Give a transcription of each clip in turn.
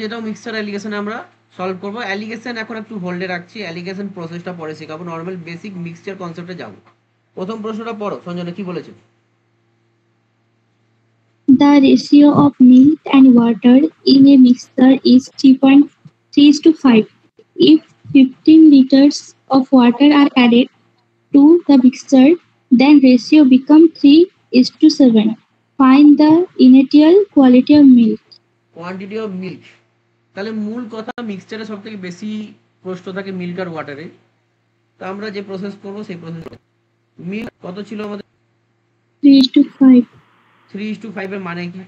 যেটা মিক্সচার অ্যালিগেশনে আমরা সলভ করবো। অ্যালিগেশন এখন একটু হোল্ডে রাখছি, অ্যালিগেশন প্রসেসটা পরে শেখাবো, নর্মাল বেসিক মিক্সচার কনসেপ্টে যাবো। প্রথম প্রশ্নটা পড়ো সঞ্জনা, কি বলেছে? The ratio of milk and water in a mixture is 3.3:5. If 15 liters of water are added to the mixture, then ratio becomes 3:7. Find the initial quality of milk. Quantity of milk, তাহলে মূল কথা মিক্সচারে সব থেকে বেশি প্রশ্ন থাকে milk আর ওয়াটারে। তা আমরা যে প্রসেস করবো সেই প্রসেস, মিল্ক কত ছিল আমাদের? 3:5. 3:5 এর মানে কি?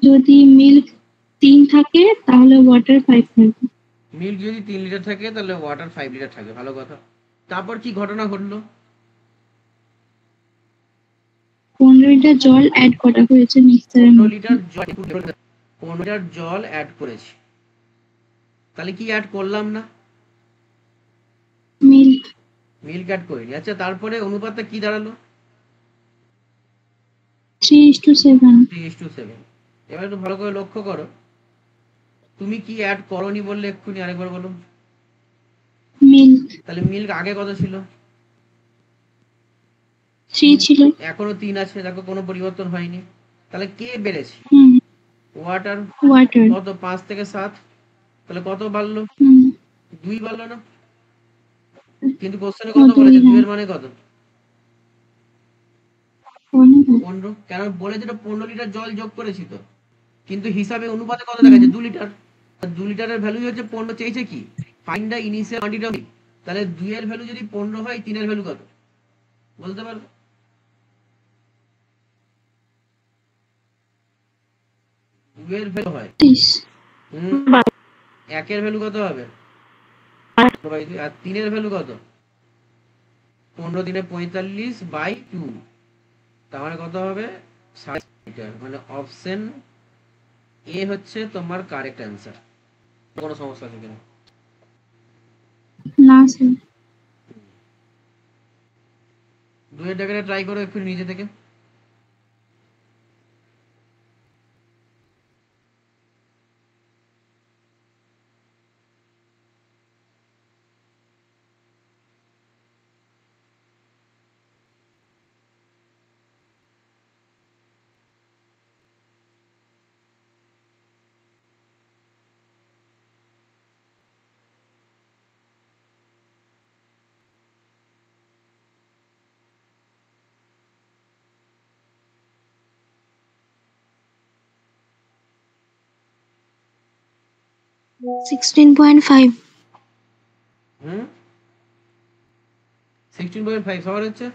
যদি মিল্ক 3 থাকে তাহলে ওয়াটার 5 থাকবে। মিল্ক যদি 3 লিটার থাকে তাহলে ওয়াটার 5 লিটার থাকে, ভালো কথা। তারপর কি ঘটনা ঘটলো? 15 লিটার জল অ্যাড করা হয়েছে মিক্সচারের 15 মধ্যে। লিটার জল 15 লিটার জল অ্যাড করেছি, তাহলে কি অ্যাড করলাম না? মিল্ক মিল্ক অ্যাড করিনি। আচ্ছা, তারপরে অনুপাতটা কি দাঁড়ালো? 3:7. 3:7। এবার একটু ভালো করে লক্ষ্য করো, তুমি কি অ্যাড করনি বললে এক্ষুনি, আরেকবার বলো। মিল্ক তাহলে মিল্ক আগে কত ছিল? 3 ছিল। এখনো 3 আছে, দেখো কোনো পরিবর্তন হয়নি। তাহলে কে বেড়েছে? হুম, ওয়াটার। ওয়াটার। কত? 5 থেকে 7, তাহলে কত বাড়লো? হুম, 2 বাড়লো না? কিন্তু কোশ্চেনে কত 2, বলেছে? 2 হ্যাঁ। এর মানে কত? 15। কেন বলেছে? 15 লিটার জল যোগ করেছি তো, কিন্তু হিসাবে অনুপাতে কত দেখাচ্ছে? 2 লিটার। 2 লিটারের ভ্যালু হচ্ছে 15, চেয়েছে কি? Find the initial quantity of. তাহলে 2 এর ভ্যালু যদি 15 হয়, 3 এর ভ্যালু কত বলতে পারবে? 2 এর ভ্যালু হয় 30। হুম 1 এর ভ্যালু কত হবে? আর 3 এর ভ্যালু কত? 15 দিনে 45 বাই 2, তার মানে কত হবে? 60 লিটার। মানে অপশন এ হচ্ছে তোমার কারেক্ট অ্যান্সার। কোনো সমস্যা আছে কিনা? না স্যার। 2 এর জায়গায় ট্রাই করো একটু নিজে থেকে। হুম 16.5। 16.5 সবার হচ্ছে।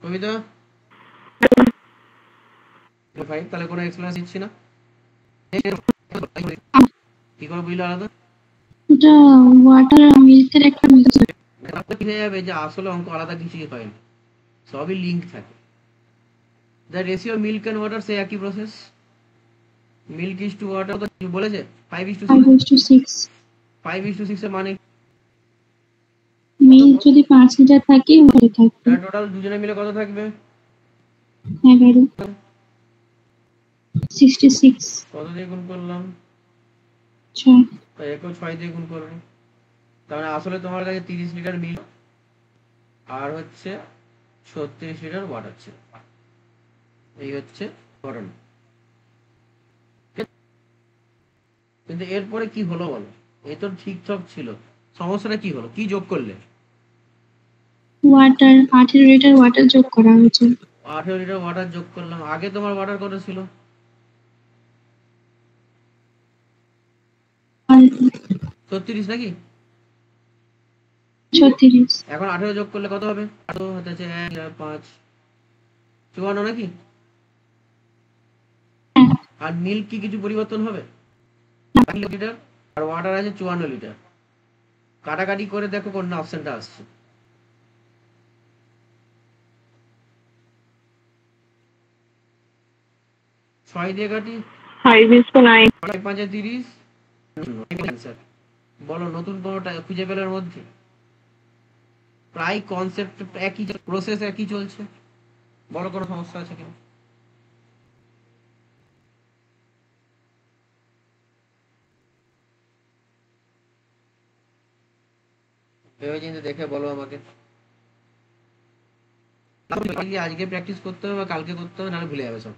কবিতা 5, তাহলে কোনো এক্সপ্লেনেশন দিচ্ছি না। কি করে বুঝলে আলাদা? এটা ওয়াটার আর মিল্কের একটা মিক্সচার। কি হয়ে যাবে যে আসলে অঙ্ক আলাদা কিছুই হয় না, সবই লিঙ্ক থাকে। The ratio milk and water সে একই process. Milk is to water বলেছে 5:6। 5:6। 5:6 এর মানে মিল্ক যদি 5 লিটার থাকে ওয়াটার থাকবে টোটাল দুজনে মিলে কত থাকবে? 11। 66। কত দিয়ে গুণ করলাম? 6। তাই একেও 6 দিয়ে গুণ করবে। তার মানে আসলে তোমার কাছে 30 লিটার মিল্ক আর হচ্ছে 36 লিটার ওয়াটার ছিল। এই হচ্ছে ঘটনা। কিন্তু এরপরে কি হলো বলো? এ তো ঠিকঠাক ছিল, সমস্যাটা কি হলো? কি যোগ করলে? ওয়াটার 18 লিটার ওয়াটার যোগ করা হয়েছে। 18 লিটার ওয়াটার যোগ করলাম। আগে তোমার ওয়াটার কত ছিল? আর 36 নাকি? 36। এখন 18 যোগ করলে কত হবে? 18 হচ্ছে 1 আর 5 54 নাকি? হ্যাঁ। আর মিল্ক কি কিছু পরিবর্তন হবে? লিটার আর ওয়াটার আছে 54 লিটার। কাটাকাটি করে দেখো কোন অপশনটা আসছে। 6 দিয়ে কাটি, 5:9। 5 5 30। বলো নতুন কোনোটা খুঁজে পেলার মধ্যে? প্রায় কনসেপ্ট একই, প্রসেস একই চলছে। বলো কোনো সমস্যা আছে কিনা। ভেবে চিন্তে দেখে বলো আমাকে। আজকে প্র্যাকটিস করতে হবে বা কালকে করতে হবে, নাহলে ভুলে যাবে সব।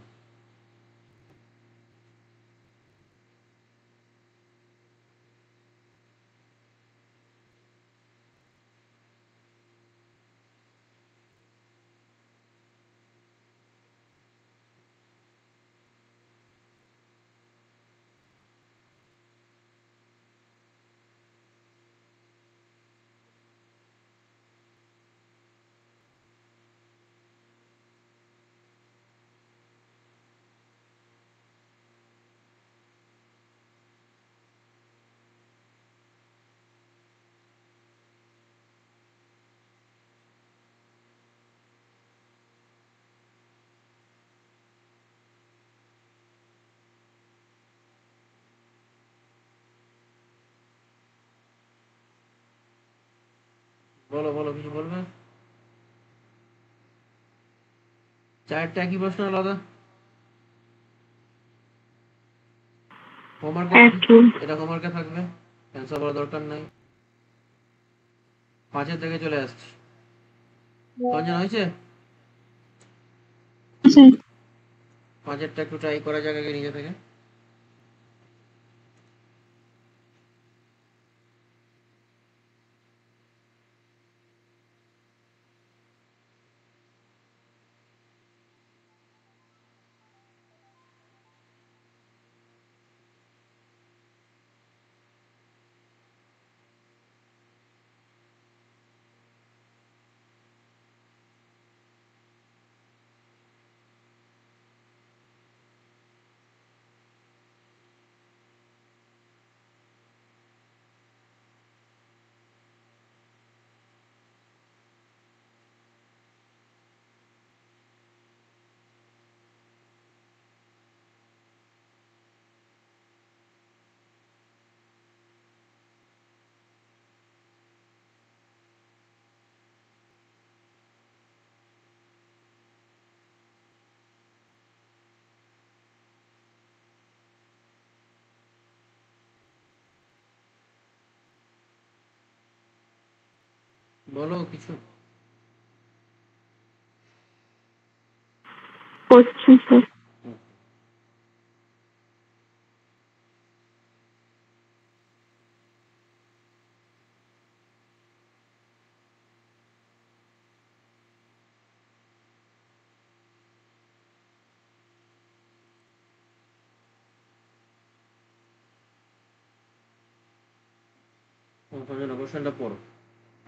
বলো বলো, কিছু বলবে? চারটা একই প্রশ্ন আলাদা। হোমওয়ার্কে, এটা হোমওয়ার্কে থাকবে, অ্যান্সার বলার দরকার নাই। 5-এর থেকে চলে আসছি। রঞ্জন হয়েছে? স্যার 5-এরটা একটু ট্রাই করা যাক আগে নিজে থেকে। বলো কিছু। করছি স্যার। রঞ্জন কোশ্চেনটা পড়ো,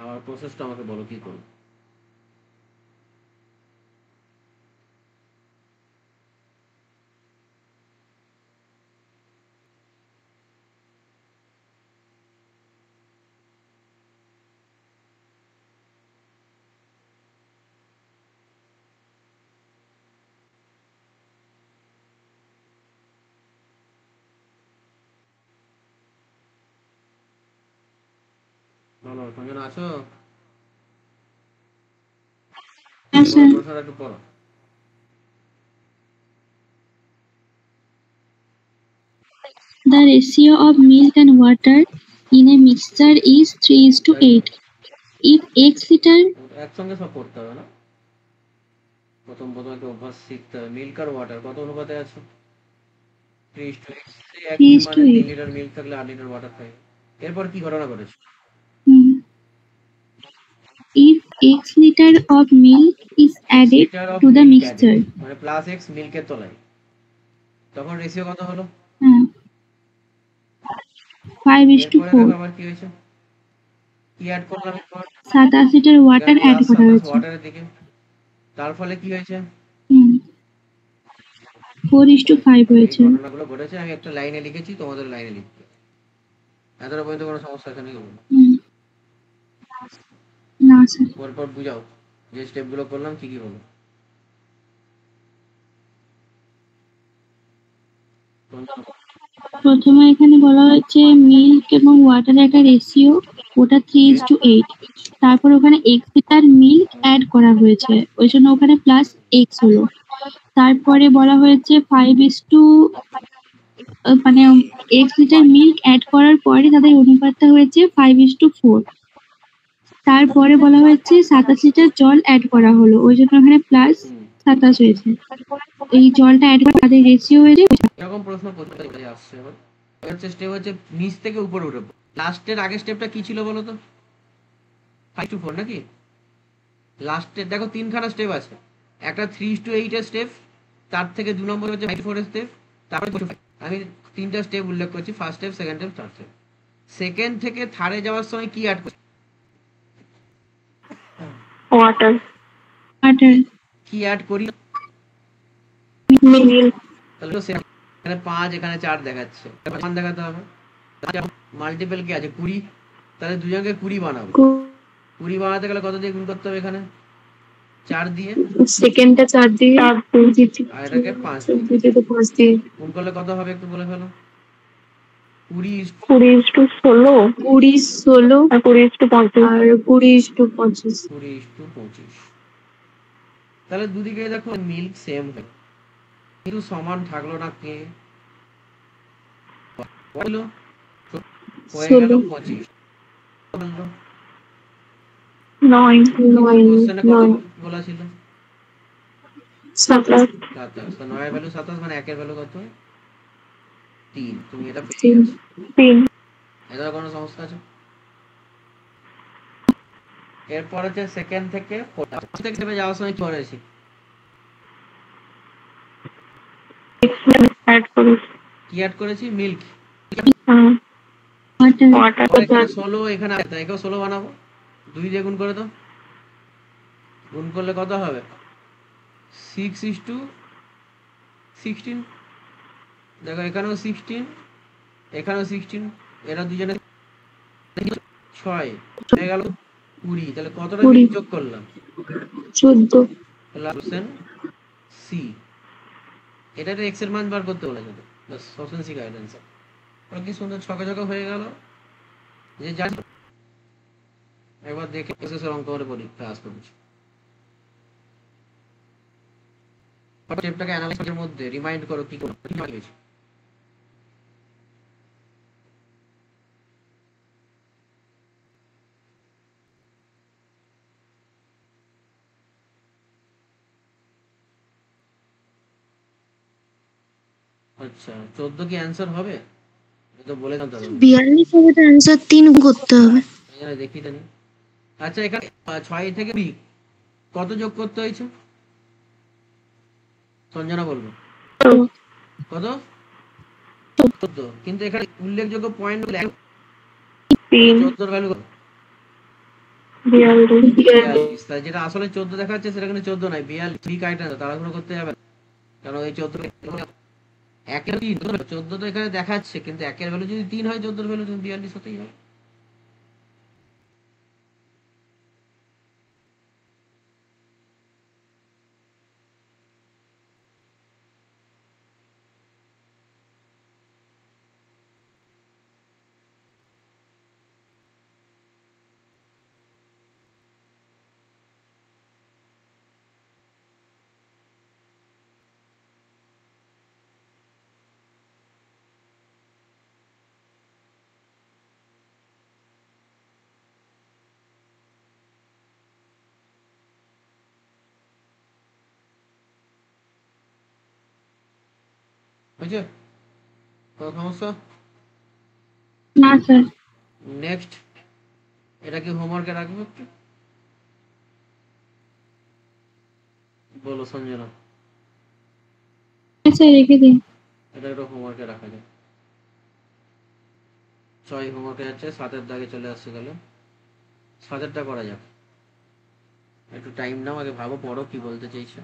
আমার প্রসেসটা আমাকে বলো কি করো। বলো রঞ্জন, আছো? হ্যাঁ বলো, স্যার। প্রশ্নটা একটু পড়ো। The ratio of milk and water in a mixture is 3:8. If X liter, একসঙ্গে সব পড়তে হবে না, প্রথম প্রথম একটা অভ্যাস শিখতে হবে। মিল্ক আর ওয়াটার কত অনুপাতে আছে? 3:8। একই, মানে 3 3:8, লিটার মিল্ক থাকলে 8 লিটার ওয়াটার থাকে। এরপর কি ঘটনা ঘটেছে? if X liter of milk is added litre of to the milk added, mixture, মানে প্লাস এক্স মিল্কের তলায়, তখন রেশিও কত হলো? uh, 5 is to এরপরে 4, দেখো আবার কি হয়েছে, কি অ্যাড করলাম এরপর? 27 লিটার এখানে ওয়াটার অ্যাড প্লাস করা 27 হয়েছে। ওয়াটারের দিকে, তার ফলে কি হয়েছে? 4 is to 5 এই হয়েছে। ঘটনাগুলো ঘটেছে, আমি একটা লাইনে লিখেছি, তোমাদের লাইনে লিখতে। এতটা পর্যন্ত কোনো সমস্যা আছে নাকি? হুম, না স্যার। পরপর বুঝাও যে স্টেপগুলো করলাম কি কি হলো। প্রথমে এখানে বলা হয়েছে মিল্ক এবং ওয়াটারের একটা রেশিও, ওটা 3:8। তারপর ওখানে x লিটার মিল্ক অ্যাড করা হয়েছে, ওই জন্য ওখানে প্লাস x হলো। তারপরে বলা হয়েছে 5:, মানে x লিটার মিল্ক অ্যাড করার পরে তাদের অনুপাতটা হয়েছে 5:4। তারপরে বলা হয়েছে 27 লিটার জল অ্যাড করা হলো, ওই জন্য ওখানে প্লাস 27 হয়েছে। এই জলটা অ্যাড করে তাদের রেশিও হয়েছে। এরকম প্রশ্ন কোথায় আসছে এবার? হচ্ছে স্টেপ হচ্ছে নিচ থেকে উপরে উঠে। লাস্টের আগের স্টেপটা কি ছিল বলো তো? 5:4 নাকি? লাস্টের দেখো তিনখানা স্টেপ আছে, একটা 3:8 এর স্টেপ, তার থেকে 2 নম্বর হচ্ছে 5:4 এর স্টেপ, তারপরে 5. আমি তিনটা স্টেপ উল্লেখ করছি, first step, second step, third step. Second থেকে থার্ডে যাওয়ার সময় কি অ্যাড করছি? ওয়াটার। কি অ্যাড করি? মিল্ক। তাহলে তো এখানে 5, এখানে 4 দেখাচ্ছে, 1 দেখাতে হবে। মাল্টিপল কি আছে? 20, তাহলে দুজনকে 20 বানাবো। 20 বানাতে গেলে কত দিয়ে গুণ করতে হবে? এখানে 4 দিয়ে, সেকেন্ডটা 4 দিয়ে, আর এটাকে 5 দিয়ে গুণ করলে কত হবে একটু বলে ফেলো। 20:16, 20:16 আর 20:25 আর 20:25। 20:25। তাহলে দুদিকে দেখো মিল্ক সেম হয়, কিন্তু সমান থাকলো না। কে হলো? হয়ে গেল 25। বললো 9 কোশ্চেনে কত বলা ছিল? 27। 27। তো 9 এর ভ্যালু 27, মানে 1 এর ভ্যালু কত? 3। তুমি এটা পেয়ে গেছো। 3। এটা কোনো সমস্যা আছে? এরপর হচ্ছে সেকেন্ড থেকে যাওয়ার সময় কি করেছি? অ্যাড করি। কি অ্যাড করেছি? মিল্ক। ওয়াটার। এখানে 16, এখানে একেও 16 বানাবো। 2 দিয়ে গুণ করে দাও। গুণ করলে কত হবে? 6:16। দেখো এখানেও 16, এখানেও 16, এরা দুজনে 6 হয়ে গেল 20। তাহলে কতটা মিল্ক যোগ করলাম? 14। তাহলে অপশন সি। এটা একটা এক্স এর মান বার করতে বলেছে, বাস অপশন সি কারেক্ট অ্যান্সার। কি সুন্দর ছকে ছকে হয়ে গেল। যে জানি একবার দেখে এসএসসি অঙ্ক করে পরীক্ষা আজ করেছি। স্টেপটাকে অ্যানালাইসিসের মধ্যে রিমাইন্ড করো কি হয়েছে। আচ্ছা 14 কি অ্যান্সার হবে? তো বলে দাও তাহলে। 42 হবে তো অ্যান্সার 3 করতে হবে। এখানে দেখি জানি। আচ্ছা এখানে 6 থেকে 20 কত যোগ করতে হয়েছে? সঞ্জনা বলবো। কত? 14। কিন্তু এখানে উল্লেখযোগ্য পয়েন্ট 14 ভ্যালু কত? 42। তাই যেটা আসলে 14 দেখাচ্ছে সেটা কিন্তু 14 নয়, 42। ঠিক কারেক্ট অ্যান্সার, তাড়াহুড়ো করতে যাবে না। কারণ এই 14 একের 3, 14 তো এখানে দেখাচ্ছে, কিন্তু একের ভ্যালু যদি 3 হয়, 14 ভ্যালু 42 হতেই হবে। বুঝছো কোনো সমস্যা? না স্যার। নেক্সট, এটা কি হোমওয়ার্কে রাখবো একটু? বলো সঞ্জনা। স্যার রেখে দিন। এটা একটু হোমওয়ার্কে রাখা যায়। 6 হোমওয়ার্কে যাচ্ছে, 7-এর দাগে চলে আসছে। তাহলে 7-এরটা করা যাক। একটু টাইম নাও, আগে ভাবো, পড়ো কি বলতে চাইছো।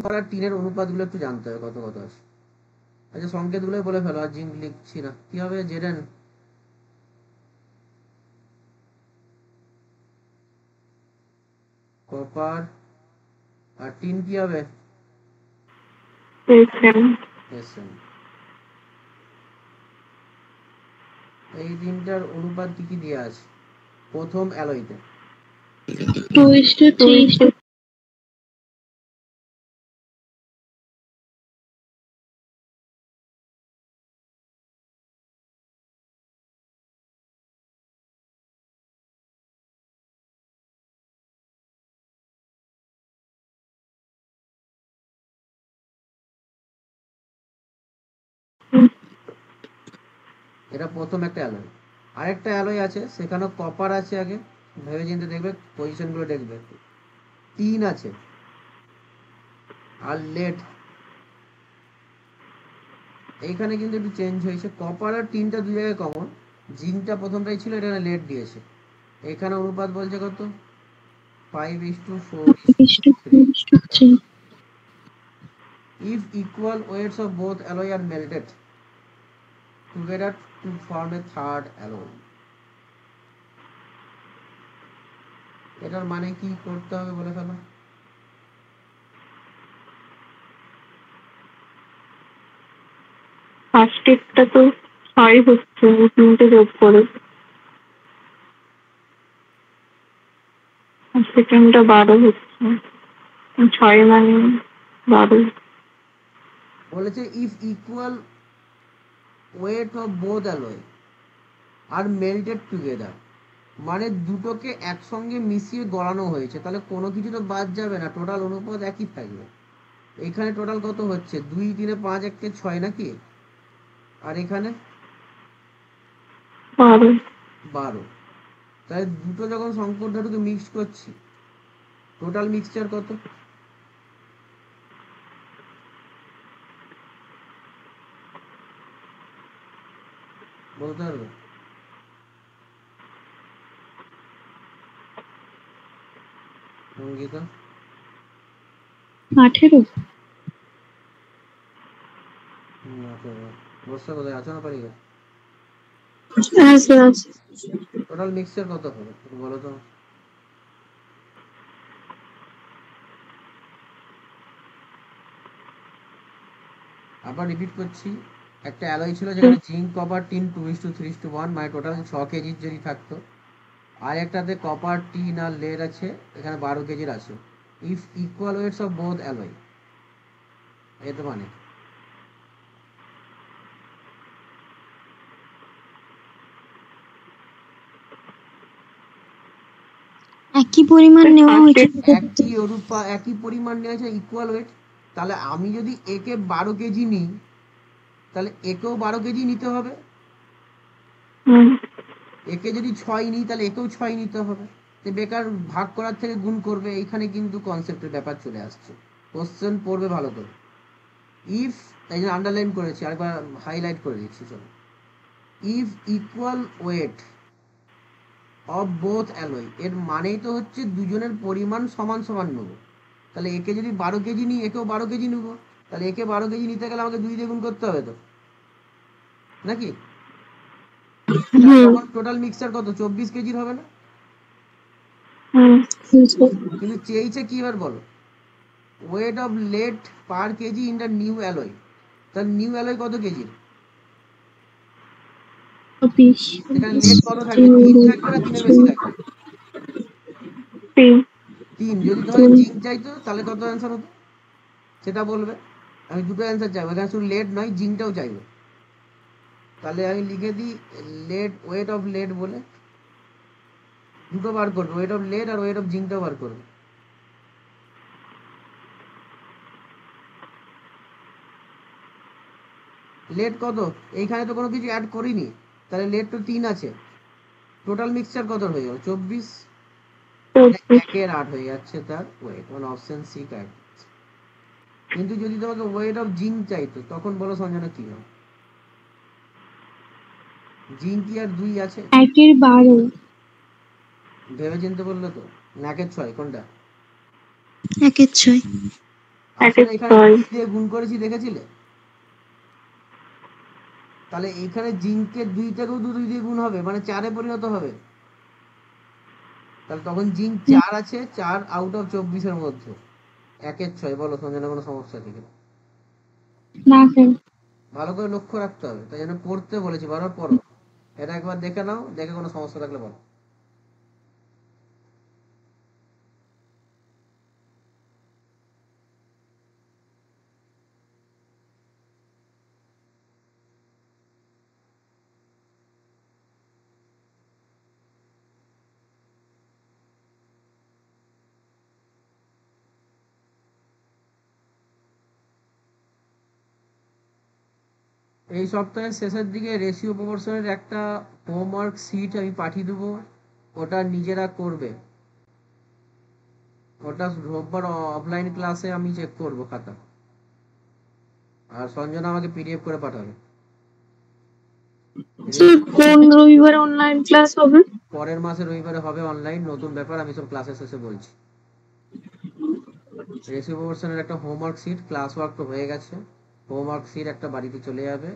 করার টিনের অনুপাতগুলো একটু জানতে হবে কত কত আছে। আচ্ছা সংকেতগুলোই বলে ফেলো, আর জিঙ্ক লিখছি না। কি হবে জেডেন? কপার। আর টিন কি হবে? এসএম। এই তিনটার অনুপাত কি কি দেওয়া আছে প্রথম অ্যালয়তে? 2:3. এটা প্রথম একটা অ্যালয়। আরেকটা অ্যালয় আছে, সেখানে কপার আছে, আগে ভেবে চিন্তে দেখবে, পজিশনগুলো দেখবে। টিন আছে আর লেড। এইখানে কিন্তু একটু চেঞ্জ হয়েছে, কপার আর টিনটা দুই জায়গায় কমন, জিঙ্কটা প্রথমটাই ছিল, এটা লেড দিয়েছে। এখানে অনুপাত বলছে কত? 5:4:3. If equal weights of both alloy are melted together to form a third alloy. এটার মানে কি করতে হবে বলে ফেলো। ফার্স্টেরটা তো 6 হচ্ছে, 3টে যোগ করে। আর সেকেন্ডটা 12 হচ্ছে। ছয় মানে 12। বলেছে if equal weight of both alloy are melted together, মানে দুটোকে একসঙ্গে মিশিয়ে গড়ানো হয়েছে, তাহলে কোনো কিছু তো বাদ যাবে না, টোটাল অনুপাত একই থাকবে। এখানে টোটাল কত হচ্ছে, 2 3 5 1 6 নাকি, আর এখানে 12। 12। তাহলে দুটো যখন সংকর ধাতুকে মিক্স করছি, টোটাল মিক্সচার কত? বলতে পারবে? সঙ্গীতা 18। বর্ষা কোথায় আছো না পারি? আছে আছে। টোটাল মিক্সচার কত হবে একটু বলো তো। আবার রিপিট করছি, একটা অ্যালয় ছিল যেখানে জিঙ্ক কপার টিন 2:3:1, মানে টোটাল 6 কেজির যদি থাকতো, আর একটাতে কপার টিন আর লেড আছে, এখানে 12 কেজির আছে। If equal weights of both alloy, এর মানে একই পরিমাণ নেওয়া হয়েছে। একই পরিমাণ নেওয়া হয়েছে, ইকুয়াল ওয়েট। তাহলে আমি যদি একে 12 কেজি নিই, তাহলে একেও 12 কেজি নিতে হবে। একে যদি 6 নিই, তাহলে একেও 6 নিতে হবে। তো বেকার ভাগ করার থেকে গুণ করবে, এইখানে কিন্তু কনসেপ্টের ব্যাপার চলে আসছে। কোশ্চেন পড়বে ভালো করে। ইফ, তাই জন্য আন্ডারলাইন করেছি, আরেকবার হাইলাইট করে দিচ্ছি, চলো। If equal weight of both alloy, এর মানেই তো হচ্ছে দুজনের পরিমাণ সমান সমান নেবো। তাহলে একে যদি 12 কেজি নিই, একেও 12 কেজি নেবো। তাহলে একে 12 কেজি নিতে গেলে আমাকে 2 দিয়ে গুণ করতে হবে তো, নাকি? তখন টোটাল মিক্সচার কত, 24 কেজির হবে না? কিন্তু চেয়েছে কি এবার বলো, weight of lead per KG in the new alloy. তাহলে নিউ অ্যালয় কত কেজির? এখানে লেড কত থাকবে, 3 থাকবে না 3-এর বেশি থাকবে? 3। যদি তোমাকে জিঙ্ক চাইতো তাহলে কত অ্যান্সার হতো সেটা বলবে। আমি দুটো অ্যান্সার চাইবো, এখানে শুধু লেড নয়, জিঙ্কটাও চাইবো। তাহলে আমি লিখে দিই লেড, ওয়েট অফ লেড বলে, দুটো বার করবে, ওয়েট অফ লেড আর ওয়েট অফ জিঙ্কটাও বার করবে। লেড কত, এইখানে তো কোনো কিছু অ্যাড করিনি, তাহলে লেড তো 3 আছে। টোটাল মিক্সচার কত হয়ে যাবে, 24। 1/8 হয়ে যাচ্ছে তার ওয়েট, মানে অপশন সি কারেক্ট। কিন্তু যদি তোমাকে ওয়েট অফ জিঙ্ক চাইতো, তখন বলো সঞ্জনা কি হবে? জিঙ্ক কি আর 2 আছে? 1/12। ভেবে চিনতে বললে তো, না 1/6 কোনটা? 1/6। আসলে এখানে 2 দিয়ে গুণ করেছি, দেখেছিলে? তাহলে এখানে জিঙ্কের 2টাকেও 2 দিয়ে গুণ হবে, মানে 4-এ পরিণত হবে। তাহলে তখন জিঙ্ক 4 আছে, 4 আউট অফ 24-এর মধ্যে 1/6। বলো সঞ্জনা কোনো সমস্যা থেকে? না স্যার। ভালো করে লক্ষ্য রাখতে হবে, তাই জন্য পড়তে বলেছি, বারবার পড়ো। এটা একবার দেখে নাও, দেখে কোনো সমস্যা থাকলে বলো। এই সপ্তাহের শেষের দিকে রেশিও প্রপোর্শনের একটা হোমওয়ার্ক শিট আমি পাঠিয়ে দেবো, ওটা নিজেরা করবে। ওটা রোববার অফলাইন ক্লাসে আমি চেক করব খাতা, আর সঞ্জনা আমাকে পিডিএফ করে পাঠাবে। কোন রবিবারে অনলাইন ক্লাস হবে? পরের মাসে রবিবারে হবে অনলাইন, নতুন ব্যাপার, আমি সব ক্লাসের শেষে বলছি। রেশিও প্রপোর্শনের একটা হোমওয়ার্ক শিট, ক্লাস ওয়ার্ক তো হয়ে গেছে, হোমওয়ার্ক শিট একটা বাড়িতে চলে যাবে।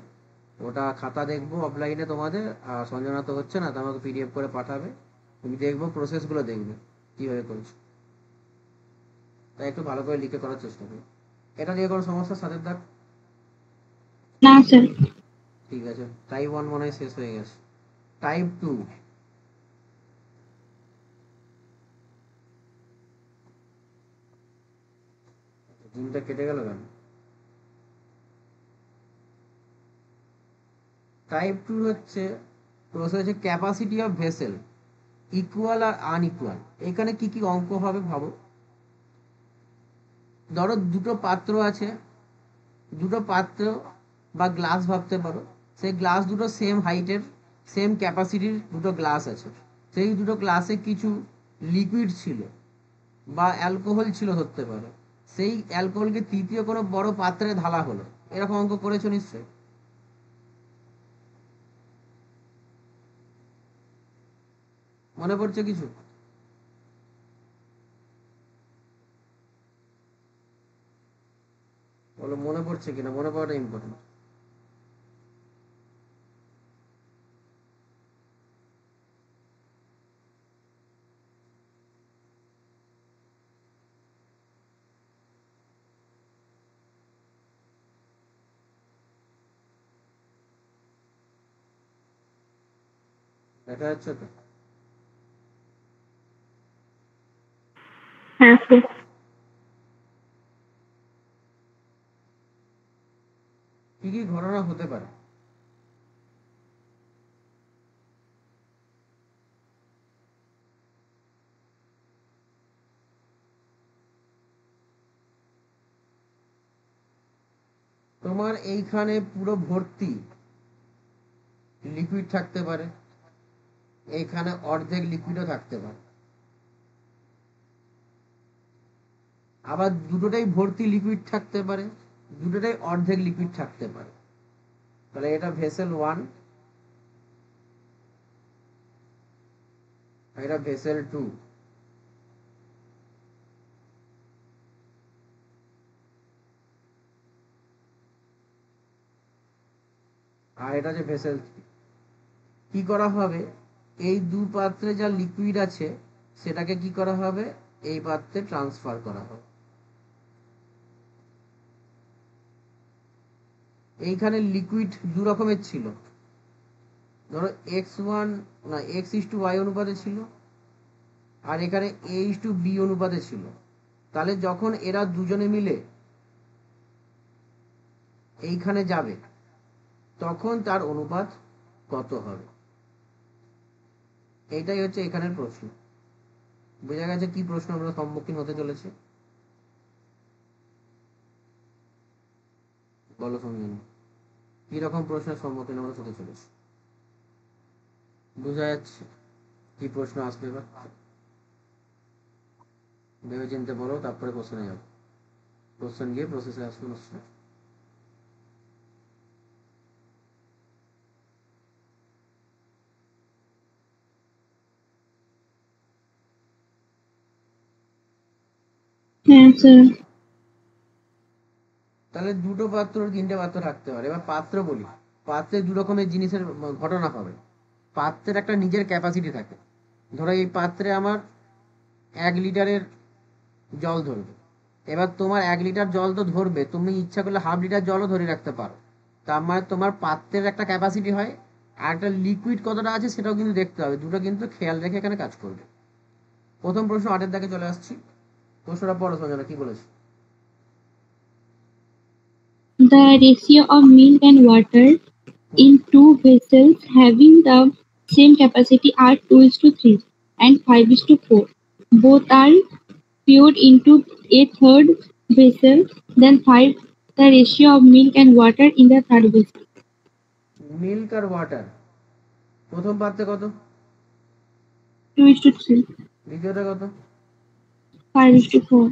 ওটা খাতা দেখবো অফলাইনে তোমাদের, আর সঞ্জনা তো হচ্ছে না, তো আমাকে পিডিএফ করে পাঠাবে। তুমি দেখবো, প্রসেসগুলো দেখবে কীভাবে করছো, তাই একটু ভালো করে লিখে করার চেষ্টা করো। এটা নিয়ে কোনো সমস্যা সাথে থাক? না স্যার। ঠিক আছে, টাইপ 1 মনে হয় শেষ হয়ে গেছে। টাইপ 2, 3টা কেটে গেল কেন? টাইপ 2 হচ্ছে প্রশ্ন হচ্ছে ক্যাপাসিটি অফ ভেসেল ইকুয়াল আর আনইকুয়াল। এখানে কি কি অঙ্ক হবে ভাবো। ধরো দুটো পাত্র আছে, দুটো পাত্র বা গ্লাস ভাবতে পারো, সেই গ্লাস দুটো সেম হাইটের, সেম ক্যাপাসিটির দুটো গ্লাস আছে। সেই দুটো গ্লাসে কিছু লিকুইড ছিল বা অ্যালকোহল ছিল ধরতে পারো, সেই অ্যালকোহলকে তৃতীয় কোনো বড় পাত্রে ঢালা হলো। এরকম অঙ্ক করেছো নিশ্চয়। মনে পড়ছে কিছু? বলো মনে পড়ছে কিনা, মনে পড়াটা ইম্পর্টেন্ট। দেখা যাচ্ছে তো? হ্যাঁ স্যার। কি কি ঘটনা হতে পারে? তোমার এইখানে পুরো ভর্তি লিকুইড থাকতে পারে, এইখানে অর্ধেক লিকুইডও থাকতে পারে, আবার দুটোটাই ভর্তি লিকুইড থাকতে পারে, দুটোটাই অর্ধেক লিকুইড থাকতে পারে। তাহলে এটা ভেসেল 1, এটা ভেসেল 2। আর এটা যে ভেসেল 3। কি করা হবে, এই দু পাত্রে যা লিকুইড আছে সেটাকে কি করা হবে, এই পাত্রে ট্রান্সফার করা হবে। এইখানে লিকুইড দু রকমের ছিল, ধরো x1 না x:y অনুপাতে ছিল, আর এখানে a:b অনুপাতে ছিল। তাহলে যখন এরা দুজনে মিলে এইখানে যাবে তখন তার অনুপাত কত হবে? এইটাই হচ্ছে এখানের প্রশ্ন। বোঝা গেছে কি প্রশ্ন আমরা সম্মুখীন হতে চলেছে? বলো সঞ্জনা, কি রকম প্রশ্নের সম্মুখীন আমরা হতে চলেছি? বোঝা যাচ্ছে কি প্রশ্ন আসবে? এবার ভেবে চিনতে বলো, তারপরে কোশ্চেনে যাবো। কোশ্চেন গিয়ে প্রসেসে আসুন। হ্যাঁ স্যার। তাহলে দুটো পাত্র, তিনটে পাত্র থাকতে পারে। এবার পাত্র বলি, পাত্রে দু রকমের জিনিসের ঘটনা হবে। পাত্রের একটা নিজের ক্যাপাসিটি থাকে। ধরো এই পাত্রে আমার 1 লিটারের জল ধরবে। এবার তোমার 1 লিটার জল তো ধরবে, তুমি ইচ্ছা করলে হাফ লিটার জলও ধরে রাখতে পারো। তার মানে তোমার পাত্রের একটা ক্যাপাসিটি হয়, আর একটা লিকুইড কতটা আছে সেটাও কিন্তু দেখতে হবে। দুটো কিন্তু খেয়াল রেখে এখানে কাজ করবে। প্রথম প্রশ্ন 8-এর দাগে চলে আসছি। প্রশ্নটা পড়ো সঞ্জনা, কি বলেছে? The ratio of milk and water in two vessels having the same capacity are 2:3 and 5:4. Both are poured into a third vessel, then 5 the ratio of milk and water in the third vessel. Milk আর water প্রথম পাত্রে কত, 2:3, দ্বিতীয়টা কত, 5:4.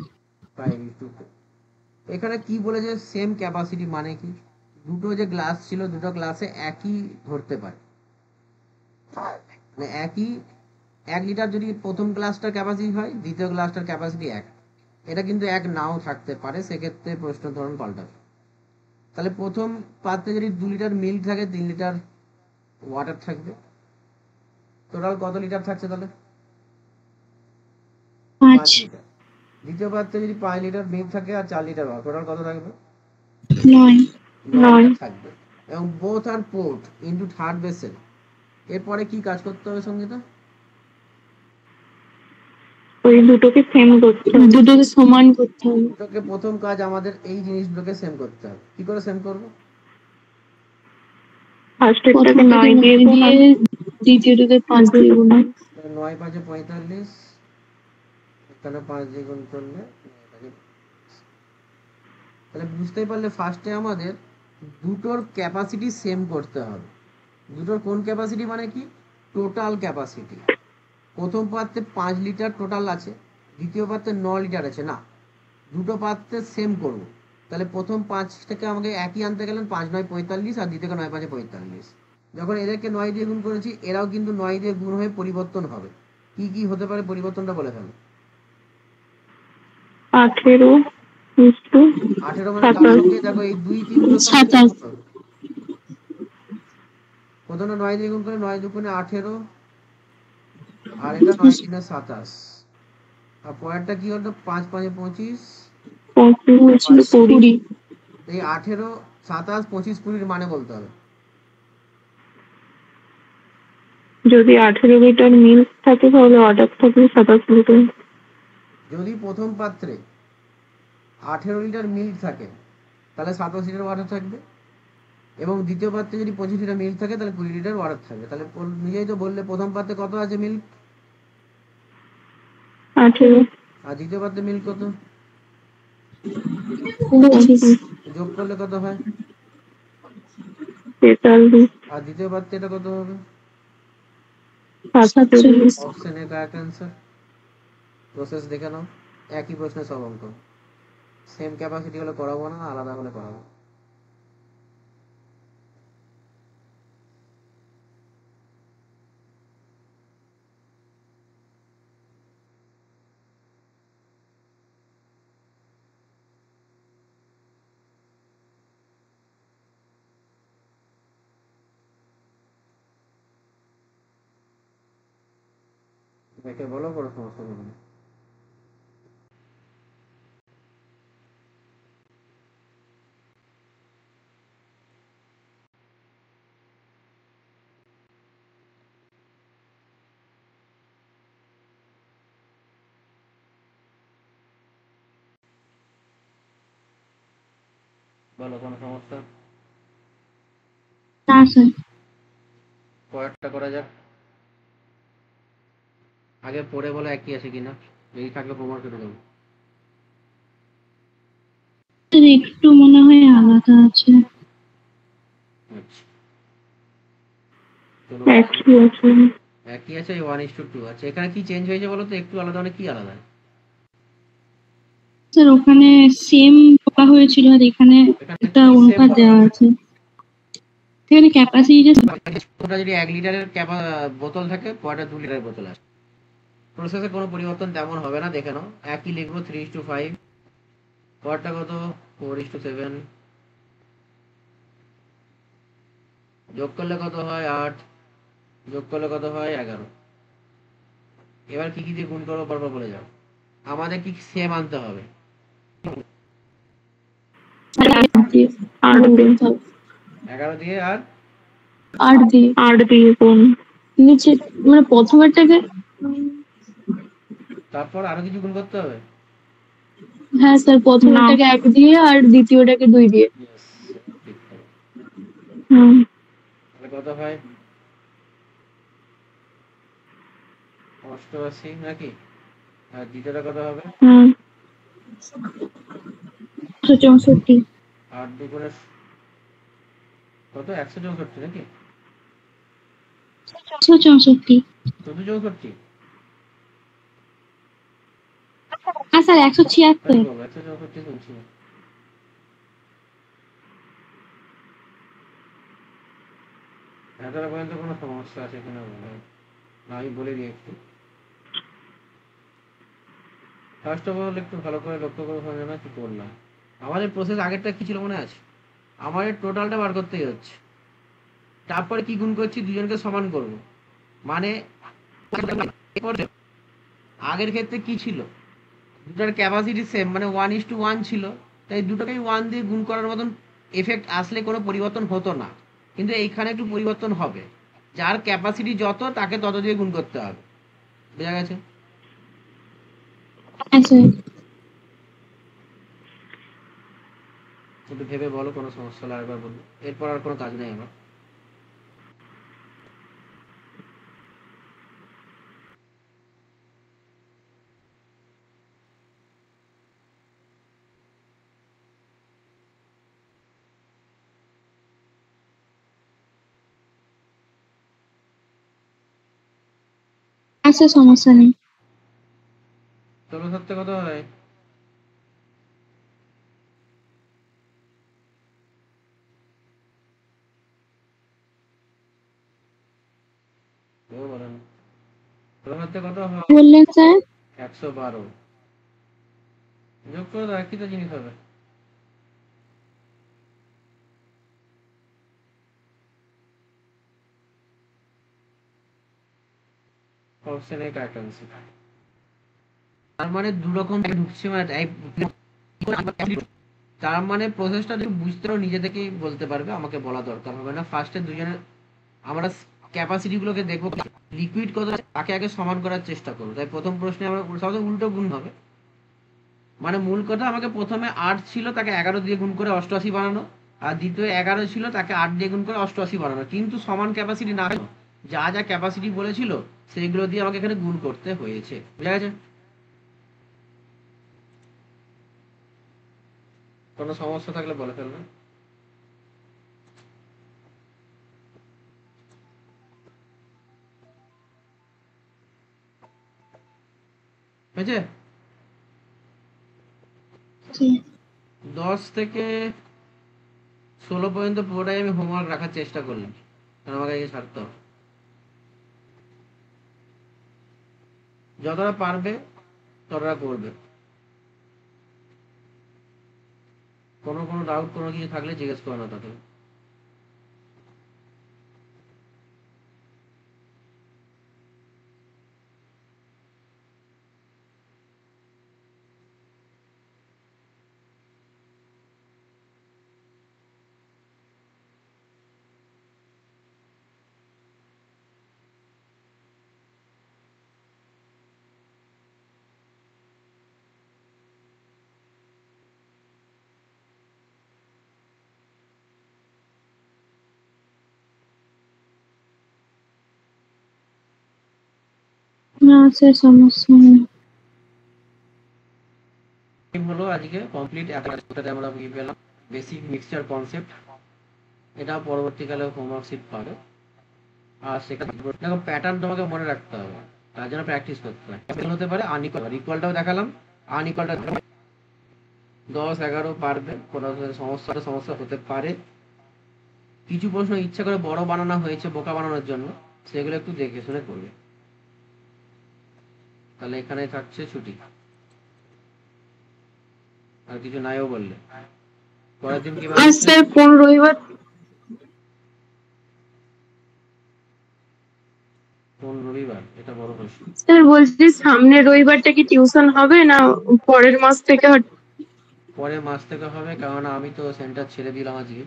5:4। এখানে কি বলেছে same capacity মানে কি? দুটো যে গ্লাস ছিল, দুটো গ্লাসে একই ধরতে পারে, মানে একই 1 লিটার যদি প্রথম গ্লাসটার ক্যাপাসিটি হয়, দ্বিতীয় গ্লাসটার ক্যাপাসিটি 1। এটা কিন্তু এক নাও থাকতে পারে, সেক্ষেত্রে প্রশ্ন ধরন পাল্টাবে। তাহলে প্রথম পাত্রে যদি 2 লিটার মিল্ক থাকে, 3 লিটার ওয়াটার থাকবে। টোটাল কত লিটার থাকছে তাহলে? 5 5, লিটার। দ্বিতীয় পাত্রে যদি 5 লিটার মিল্ক থাকে আর 4 লিটার ওয়াটার, টোটাল কত থাকবে? 9. 9 থাকবে। এবং বোথ আর পোর্ট ইনটু থার্ড ভেসেল। এরপরে কি কাজ করতে হবে সঙ্গীতা? ওই দুটোকে সেম করতে হবে। দুটোকে সমান করতে হবে। দুটোকে প্রথম কাজ আমাদের এই জিনিসগুলোকে সেম করতে হবে। কি করে সেম করবো? ফার্স্টেরটাকে 9 দিয়ে গুণ, দ্বিতীয়টাকে 5 দিয়ে গুণ। 9 5 45, এখানে 5 দিয়ে গুণ করলে 9 5 তাহলে বুঝতেই পারলে ফার্স্টে আমাদের দুটোর ক্যাপাসিটি সেম করতে হবে। দুটোর কোন ক্যাপাসিটি মানে কি? Total capacity. প্রথম পাত্রে 5 লিটার টোটাল আছে, দ্বিতীয় পাত্রে 9 লিটার আছে না, দুটো পাত্রে সেম করব। তাহলে প্রথম 5 থেকে আমাকে একই আনতে গেলেন, 5 9 45 আর দ্বিতীয় 9 5 45। যখন এদেরকে 9 দিয়ে গুণ করেছি, এরাও কিন্তু 9 দিয়ে গুণ হয়ে পরিবর্তন হবে। কি কি হতে পারে পরিবর্তনটা বলে ফেলো। 18 18 মানে কার সঙ্গে? দেখো এই 2 3 গুলো 27। প্রথমে 9 দিয়ে গুণ করে 9 দুগুণে 18, আর এটা 9 3 27। আর পরেরটা কি হলো? 5 5 25, 20। এই 18 27 25 20 মানে বলতে হবে। যদি 18 লিটার মিল্ক থাকে তাহলে অর্ডার থাকবে 27 লিটার। যদি প্রথম পাত্রে 18 লিটার মিল্ক থাকে তাহলে 27 লিটার ওয়াটার থাকবে, এবং দ্বিতীয় পাত্রে যদি 25 লিটার মিল্ক থাকে তাহলে 20 লিটার ওয়াটার থাকবে। তাহলে নিজেই তো বললে প্রথম পাত্রে কত আছে মিল্ক? 18। আর দ্বিতীয় পাত্রে মিল্ক কত? 25। যোগ করলে কত হয়? 43। আর দ্বিতীয় পাত্রে এটা কত হবে? 47। অপশনে কারেক্ট অ্যান্সার। প্রসেস দেখে নাও, একই প্রশ্নে সব অঙ্ক। সেম ক্যাপাসিটি হলে করাবো না, আলাদা হলে করাবো। দেখে বলো, কোনো সমস্যা হবে না। বলো, কোনো সমস্যা? না স্যার। পরেরটা করা যাক। আগে পড়ে বলো একই আছে কিনা, যদি থাকলে প্রমাণ করে দেবো। স্যার একটু মনে হয় আলাদা আছে। আচ্ছা, চলো। একই আছে। একই আছে, 1:2। আচ্ছা, এখানে কি চেঞ্জ হয়েছে বলো তো? একটু আলাদা মানে কি আলাদা? স্যার ওখানে সেম বলা হয়েছিল আর এখানে একটা অনুপাত দেওয়া আছে। এখানে ক্যাপাসিটি ওটা যদি 1 লিটারের বোতল থাকে, পরেরটা 2 লিটারের বোতল আসে। প্রসেসে কোনো পরিবর্তন তেমন হবে না, দেখে নাও। একই লিখবো, 3:5। পরেরটা কত? 4:7। যোগ করলে কত হয়? 8। যোগ করলে কত হয়? 11। এবার কি কি দিয়ে গুণ করবো পরপর বলে যাও। আমাদের কি সেম আনতে হবে? 8 দিয়ে 11 দিয়ে আর 8 দিয়ে গুণ। নিচে মানে প্রথমেরটাকে, তারপর আরো কিছু গুণ করতে হবে। হ্যাঁ স্যার, প্রথমেরটাকে 1 দিয়ে আর দ্বিতীয়টাকে 2 দিয়ে। Yes, ঠিক আছে। হুম। তাহলে কত হয়? 88 নাকি? আর দ্বিতীয়টা কত হবে? 164। 8 দুগুণে কত? 164 নাকি? 164। শুধু 64? হ্যাঁ স্যার, 176। 164 শুনছি। এতটা পর্যন্ত কোনো সমস্যা আছে কিনা বলো, না আমি বলে দিই একটু। ফার্স্ট অফ অল একটু ভালো করে লক্ষ্য করে শোনো না কি করলাম। আমাদের প্রসেস আগেরটা কি ছিল মনে আছে? আমাদের টোটালটা বার করতেই হচ্ছে, তারপরে কি গুণ করছি? দুজনকে সমান করব। মানে আগের ক্ষেত্রে কি ছিল? দুটার ক্যাপাসিটি সেম, মানে 1:1 ছিল, তাই দুটোকেই 1 দিয়ে গুণ করার মতন এফেক্ট আসলে কোনো পরিবর্তন হতো না। কিন্তু এইখানে একটু পরিবর্তন হবে, যার ক্যাপাসিটি যত তাকে তত দিয়ে গুণ করতে হবে। বোঝা গেছে? হ্যাঁ স্যার। একটু ভেবে বলো, কোনো সমস্যা হলে আরেকবার বলবো, এরপর আর কোনো কাজ নেই আমার। হ্যাঁ স্যার, সমস্যা নেই। 16 কত হয়? কেউ বলে না। 16 কত হয়? বললেন স্যার? 112। যোগ করে দাও, একই তো জিনিস হবে। Option A correct answer. তার মানে দু রকম ঢুকছে, মানে তার মানে প্রসেসটা যদি বুঝতে পারো নিজে থেকেই বলতে পারবে, আমাকে বলা দরকার হবে না। ফার্স্টে দুজনের আমরা ক্যাপাসিটি গুলোকে দেখবো, লিকুইড কত তাকে আগে সমান করার চেষ্টা করবো। তাই প্রথম প্রশ্নে আমরা সবচেয়ে উল্টো গুণ হবে। মানে মূল কথা, আমাকে প্রথমে 8 ছিল তাকে 11 দিয়ে গুণ করে 88 বানানো, আর দ্বিতীয় 11 ছিল তাকে 8 দিয়ে গুণ করে 88 বানানো, কিন্তু সমান ক্যাপাসিটি না, যা যা ক্যাপাসিটি বলেছিল সেইগুলো দিয়ে আমাকে এখানে গুণ করতে হয়েছে। বুঝা গেছে? কোনো সমস্যা থাকলে বলে ফেলবেন। হয়েছে? জি। 10 থেকে 16 পর্যন্ত পুরোটাই আমি হোমওয়ার্ক রাখার চেষ্টা করলাম, কারণ আমাকে আগে ছাড়তে হবে। যতটা পারবে ততটা করবে। কোনো ডাউট কোনো কিছু থাকলে জিজ্ঞেস করো না তাদের। না স্যার, সমস্যা নেই। হলো আজকে কমপ্লিট। এতটাতে আমরা বুঝে পেলাম বেসিক মিক্সচার কনসেপ্ট। এটা পরবর্তীকালে হোমওয়ার্ক শিট পাবে। আর সেখানে দেখো প্যাটার্ন তোমাকে মনে রাখতে হবে, তার জন্য প্র্যাকটিস করতে হয়। হতে পারে আনইকুয়াল, ইকুয়ালটাও দেখালাম, আনইকুয়ালটা 10 11 পারবে, কোনো সমস্যা হতে পারে। কিছু প্রশ্ন ইচ্ছা করে বড় বানানো হয়েছে বোকা বানানোর জন্য, সেগুলো একটু দেখে শুনে করবে। তাহলে এখানে থাকছে ছুটি, আর কিছু নাইও বললে। পরের দিন কি আর স্যার কোন রবিবার? কোন রবিবার, এটা বড় প্রশ্ন। স্যার বলছি সামনের রবিবারটা কি টিউশন হবে না পরের মাস থেকে পরের মাস থেকে হবে, কারণ আমি তো সেন্টার ছেড়ে দিলাম আজকে,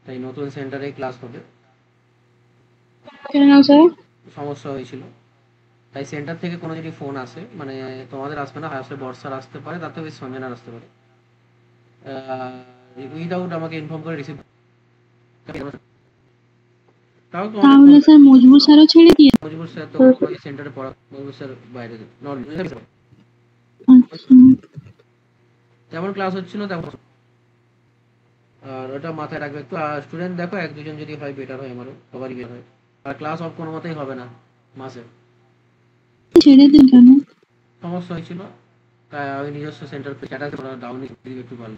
তাই নতুন সেন্টারে ক্লাস হবে। কেন স্যার? সমস্যা হয়েছিল, তাই সেন্টার থেকে কোনো যদি ফোন আসে, মানে তোমাদের আসবে না, আসলে বর্ষার আসতে পারে, তাতে ওই সঞ্জনার আসতে পারে, উইদাউট আমাকে ইনফর্ম করে রিসিভ। তাও তোমাদের তাহলে স্যার মজবুর স্যারও ছেড়ে দিয়ে? মজিবুর স্যার তো সেন্টারে পড়া, মজিবুর স্যার বাইরে আচ্ছা। যেমন ক্লাস হচ্ছিল তেমন। আর ওটা মাথায় রাখবে একটু। আর স্টুডেন্ট দেখো 1 2 জন যদি হয় বেটার হয়, আমারও সবারই বের হয়। আর ক্লাস অফ কোনো মতেই হবে না মাসে। ছেড়ে দিন কেন? সমস্যা হয়েছিল, তাই আমি নিজস্ব সেন্টার ডাউন একটু ভালো।